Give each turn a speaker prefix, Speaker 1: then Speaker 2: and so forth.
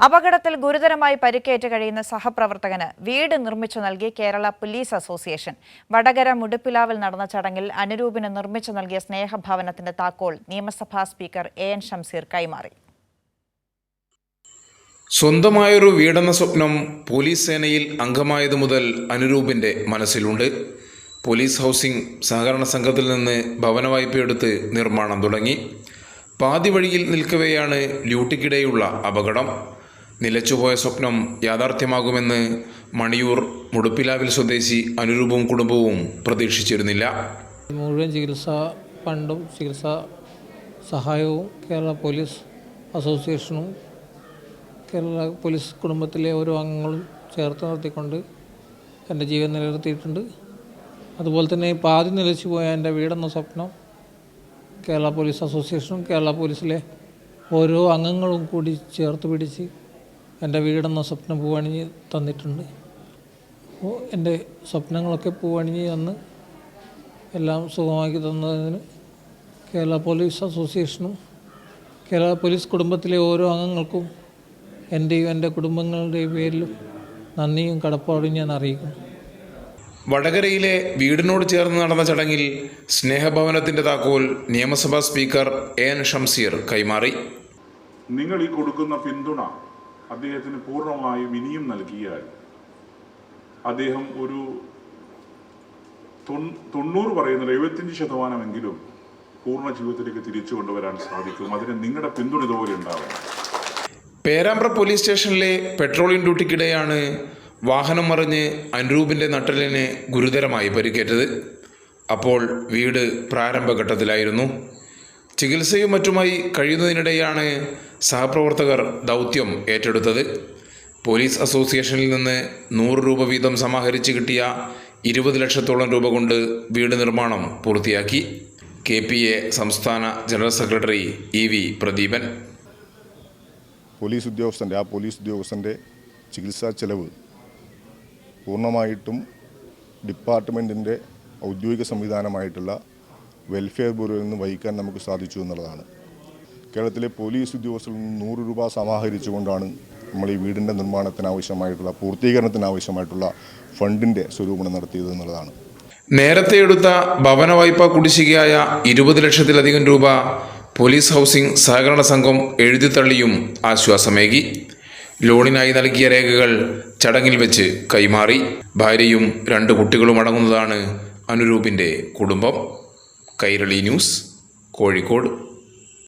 Speaker 1: അപകടത്തിൽ ഗുരുതരമായി പരിക്കേറ്റ് കഴിയുന്ന സഹപ്രവർത്തകന് വീട് നിർമ്മിച്ചു നൽകി കേരള പോലീസ് അസോസിയേഷൻ. വടകര മുടുപ്പിലാവിൽ നടന്ന ചടങ്ങിൽ അനുരൂപിന് നിർമ്മിച്ചു നൽകിയ സ്നേഹഭവനത്തിന്റെ താക്കോൽ നിയമസഭാ സ്പീക്കർ എൻ ഷംസീർ കൈമാറി.
Speaker 2: സ്വന്തമായൊരു വീടെന്ന സ്വപ്നം പോലീസ് സേനയിൽ അംഗമായതു മുതൽ അനുരൂപിൻ്റെ മനസ്സിലുണ്ട്. പോലീസ് ഹൗസിംഗ് സഹകരണ സംഘത്തിൽ നിന്ന് ഭവന വായ്പയെടുത്ത് നിർമ്മാണം തുടങ്ങി. പാതി വഴിയിൽ നിൽക്കവെയാണ് ഡ്യൂട്ടിക്കിടെയുള്ള അപകടം. നിലച്ചുപോയ സ്വപ്നം യാഥാർത്ഥ്യമാകുമെന്ന് മണിയൂർ മുടുപ്പിലാവിൽ സ്വദേശി അനുരൂപും കുടുംബവും പ്രതീക്ഷിച്ചിരുന്നില്ല.
Speaker 3: മുഴുവൻ ചികിത്സാ ഫണ്ടും ചികിത്സാ സഹായവും കേരള പോലീസ് അസോസിയേഷനും കേരള പോലീസ് കുടുംബത്തിലെ ഓരോ അംഗങ്ങളും ചേർത്ത് നിർത്തിക്കൊണ്ട് എൻ്റെ ജീവൻ നിലനിർത്തിയിട്ടുണ്ട്. അതുപോലെ തന്നെ പാതി നിലച്ചു പോയ എൻ്റെ വീടെന്ന സ്വപ്നം കേരള പോലീസ് അസോസിയേഷനും കേരള പോലീസിലെ ഓരോ അംഗങ്ങളും കൂടി ചേർത്ത് പിടിച്ച് എൻ്റെ വീടെന്ന സ്വപ്നം പൂവണിഞ്ഞ് തന്നിട്ടുണ്ട്. അപ്പോൾ എൻ്റെ സ്വപ്നങ്ങളൊക്കെ പൂവണിഞ്ഞ് തന്ന് എല്ലാം സുഖമാക്കി തന്നതിന് കേരള പോലീസ് അസോസിയേഷനും കേരള പോലീസ് കുടുംബത്തിലെ ഓരോ അംഗങ്ങൾക്കും എൻ്റെയും എൻ്റെ കുടുംബങ്ങളുടെയും പേരിലും നന്ദിയും കടപ്പാടും ഞാൻ അറിയിക്കുന്നു.
Speaker 2: വടകരയിലെ വീടിനോട് ചേർന്ന് നടന്ന ചടങ്ങിൽ സ്നേഹഭവനത്തിൻ്റെ താക്കോൽ നിയമസഭാ സ്പീക്കർ എൻ ഷംസീർ കൈമാറി.
Speaker 4: നിങ്ങൾ ഈ കൊടുക്കുന്ന പിന്തുണ അദ്ദേഹത്തിന് പൂർണ്ണമായും ഇനിയും നൽകിയാൽ അദ്ദേഹം ഒരു 90 പറയുന്നത് 75% പൂർണ്ണ ജീവിതത്തിലേക്ക് തിരിച്ചു കൊണ്ടുവരാൻ സാധിക്കും. അതിന് നിങ്ങളുടെ പിന്തുണ ഇതുപോലെ ഉണ്ടാവും.
Speaker 2: പേരാമ്പ്ര പോലീസ് സ്റ്റേഷനിലെ പെട്രോളിംഗ് ഡ്യൂട്ടിക്കിടെയാണ് വാഹനം മറിഞ്ഞ് അനുരൂപിൻ്റെ നട്ടലിന് ഗുരുതരമായി പരിക്കേറ്റത്. അപ്പോൾ വീട് പ്രാരംഭഘട്ടത്തിലായിരുന്നു. ചികിത്സയും മറ്റുമായി കഴിയുന്നതിനിടെയാണ് സഹപ്രവർത്തകർ ദൗത്യം ഏറ്റെടുത്തത്. പോലീസ് അസോസിയേഷനിൽ നിന്ന് 100 രൂപ വീതം സമാഹരിച്ച് കിട്ടിയ 20 ലക്ഷത്തോളം രൂപ കൊണ്ട് വീട് നിർമ്മാണം പൂർത്തിയാക്കി. KPA സംസ്ഥാന general secretary EV Pradeepan.
Speaker 5: Police ഉദ്യോഗസ്ഥൻ്റെ ചികിത്സാ ചെലവ് പൂർണ്ണമായിട്ടും ഡിപ്പാർട്ട്മെൻറ്റിൻ്റെ ഔദ്യോഗിക സംവിധാനമായിട്ടുള്ള വെൽഫെയർ ബ്യൂറോയിൽ നിന്ന് വഹിക്കാൻ നമുക്ക് സാധിച്ചു എന്നുള്ളതാണ്. കേരളത്തിലെ പോലീസ് ഉദ്യോഗസ്ഥരിൽ നിന്ന് 100 രൂപ സമാഹരിച്ചുകൊണ്ടാണ് നമ്മൾ ഈ വീടിൻ്റെ നിർമ്മാണത്തിനാവശ്യമായിട്ടുള്ള പൂർത്തീകരണത്തിനാവശ്യമായിട്ടുള്ള ഫണ്ടിൻ്റെ സ്വരൂപണം നടത്തിയത് എന്നുള്ളതാണ്.
Speaker 2: നേരത്തെ എടുത്ത ഭവന വായ്പ കുടിശ്ശികയായ 20 ലക്ഷത്തിലധികം രൂപ പോലീസ് ഹൗസിംഗ് സഹകരണ സംഘം എഴുതിത്തള്ളിയും ആശ്വാസമേകി. ലോണിനായി നൽകിയ രേഖകൾ ചടങ്ങിൽ വെച്ച് കൈമാറി. ഭാര്യയും 2 കുട്ടികളും അടങ്ങുന്നതാണ് അനുരൂപിൻ്റെ കുടുംബം. കൈരളി ന്യൂസ്, കോഴിക്കോട്.